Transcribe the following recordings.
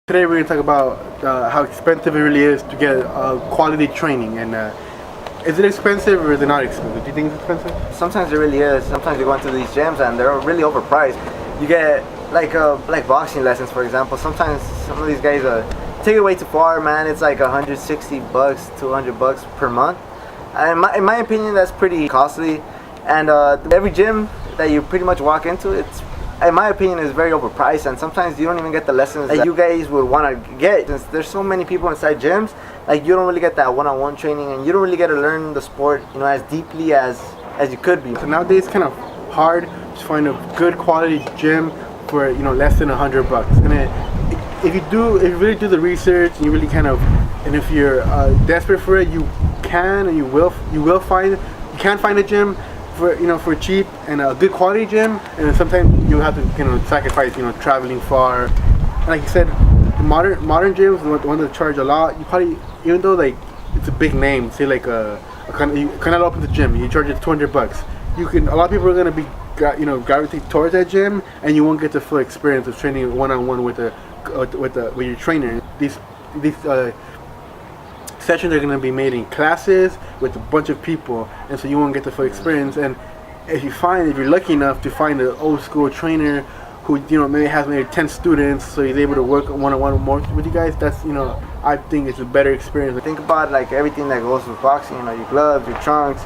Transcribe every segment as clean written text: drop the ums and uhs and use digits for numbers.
Today we're going to talk about how expensive it really is to get quality training, and is it expensive or is it not expensive? Do you think it's expensive? Sometimes it really is. Sometimes you go into these gyms and they're really overpriced. You get like boxing lessons, for example. Sometimes some of these guys take it way too far, man. It's like $160, $200 per month. And in my opinion, that's pretty costly. And every gym that you pretty much walk into, it's, in my opinion, is very overpriced, and sometimes you don't even get the lessons that you guys would want to get. Since there's so many people inside gyms, like, you don't really get that one-on-one training, and you don't really get to learn the sport, as deeply as you could be. So nowadays it's kind of hard to find a good quality gym for less than $100. And if you really do the research, and you really and if you're desperate for it, you can find a gym for cheap and a good quality gym. And sometimes you have to sacrifice traveling far. And like you said, modern gyms, the ones that charge a lot, you probably, even though like it's a big name, say like you cannot open the gym, you charge it $200. A lot of people are gonna be gravitate towards that gym, and you won't get the full experience of training one-on-one with your trainer. These sessions are going to be made in classes with a bunch of people, and so you won't get the full experience. And if you're lucky enough to find an old school trainer who maybe has 10 students, so he's able to work one-on-one more with you guys, that's I think it's a better experience. Think about like everything that goes with boxing, your gloves, your trunks,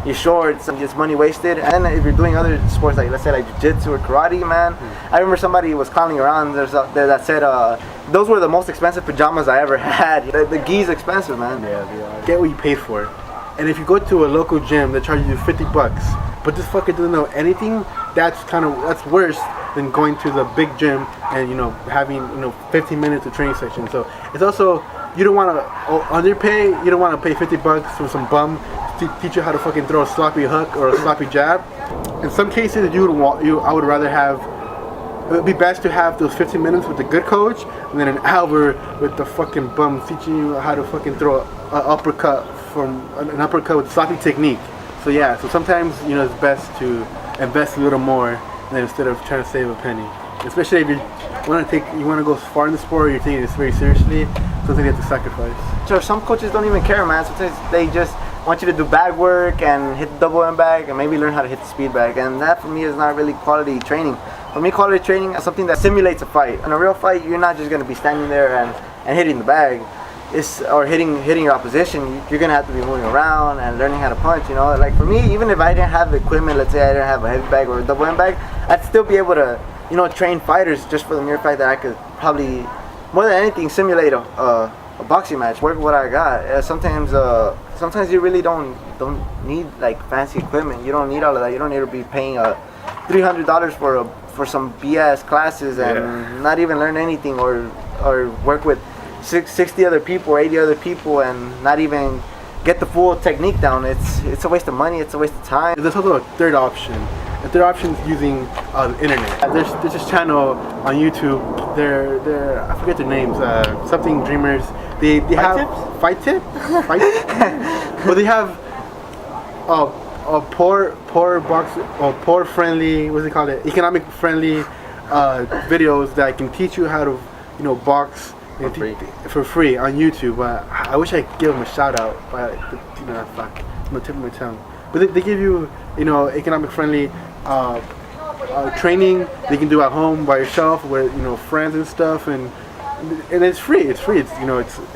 your shorts, and just money wasted. And then if you're doing other sports, like let's say like jiu-jitsu or karate, man, I remember somebody was clowning around that said those were the most expensive pajamas I ever had. The gi's expensive, man. Yeah, they are. Get what you pay for. And if you go to a local gym that charges you $50, but this fucker doesn't know anything, that's worse than going to the big gym and having 15 minutes of training session. So it's also, you don't want to underpay. You don't want to pay $50 for some bum to teach you how to fucking throw a sloppy hook or a sloppy jab. In some cases, I would rather have. It would be best to have those 15 minutes with a good coach, and then an hour with the fucking bum teaching you how to fucking throw an uppercut with sloppy technique. So yeah, so sometimes it's best to invest a little more than instead of trying to save a penny. Especially if you want to go far in the sport, you're taking this very seriously. Something you have to sacrifice. So some coaches don't even care, man. Sometimes they just want you to do bag work and hit the double M bag and maybe learn how to hit the speed bag, and that for me is not really quality training. For me, quality training is something that simulates a fight. In a real fight, you're not just going to be standing there and hitting the bag, or hitting your opposition. You're going to have to be moving around and learning how to punch. Like for me, even if I didn't have the equipment, let's say I didn't have a heavy bag or a double M bag, I'd still be able to train fighters, just for the mere fact that I could probably, more than anything, simulate a boxing match, work with what I got. Sometimes you really don't need like fancy equipment. You don't need all of that. You don't need to be paying $300 for some BS classes and not even learn anything, or work with 60 other people or 80 other people and not even get the full technique down. It's a waste of money. It's a waste of time. There's also a third option. The third option is using the internet. There's this channel on YouTube. They're I forget their names. Something Dreamers. They have fight tips. But they have a poor friendly, what's it called? Economic friendly videos that can teach you how to box for free on YouTube. I wish I could give them a shout out, but fuck, it's on the tip of my tongue. But they give you economic friendly training they can do at home by yourself with friends and stuff, and it's free. It's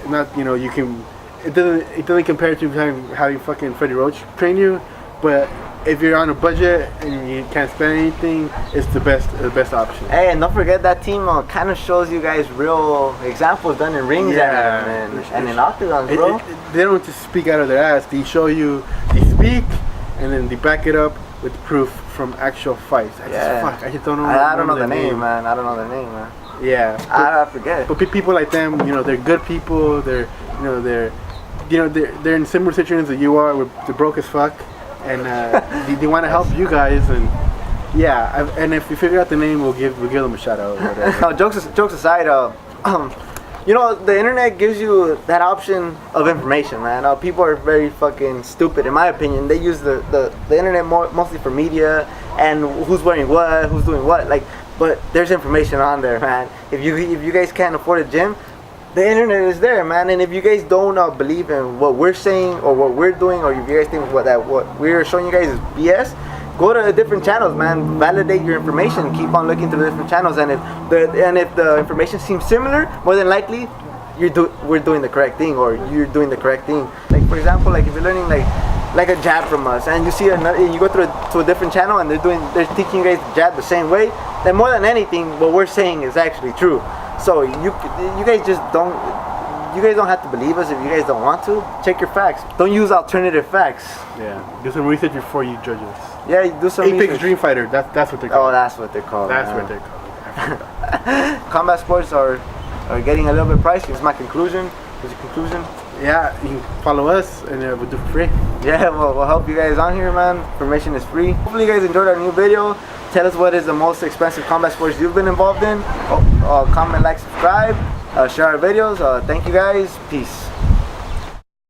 not you can. It doesn't compare to having fucking Freddie Roach train you, but if you're on a budget and you can't spend anything, it's the best option. Hey, and don't forget that team kind of shows you guys real examples done in rings and in octagons, bro. They don't just speak out of their ass. They show you, they speak, and then they back it up with proof from actual fights. I just don't know. I don't know the name, man. I don't know the name, man. Yeah, I forget. But people like them, they're good people. They're in similar situations that you are. They're broke as fuck, and they want to help you guys. And yeah, and if we figure out the name, we'll give them a shout out. No, jokes aside, the internet gives you that option of information, man. People are very fucking stupid, in my opinion. They use the internet mostly for media and who's wearing what, who's doing what. Like, but there's information on there, man. If you guys can't afford a gym, the internet is there, man. And if you guys don't believe in what we're saying or what we're doing, or if you guys think what we're showing you guys is BS, go to different channels, man. Validate your information. Keep on looking through the different channels, and if the information seems similar, more than likely we're doing the correct thing, or you're doing the correct thing. Like for example, like if you're learning like a jab from us, and you see you go to a different channel and they're teaching you guys the jab the same way, then more than anything, what we're saying is actually true. So you guys don't have to believe us if you guys don't want to. Check your facts. Don't use alternative facts. Yeah, do some research before you judge us. Yeah, do some Apex research. Dream Fighter. That's what they're called. Oh, that's what they're called. That's man. what they're called. Combat sports are getting a little bit pricey. It's my conclusion. What's your conclusion? Yeah, you can follow us and we'll do it for free. Yeah, we'll help you guys on here, man. Information is free. Hopefully you guys enjoyed our new video. Tell us what is the most expensive combat sports you've been involved in. Comment, like, subscribe, share our videos. Thank you guys. Peace.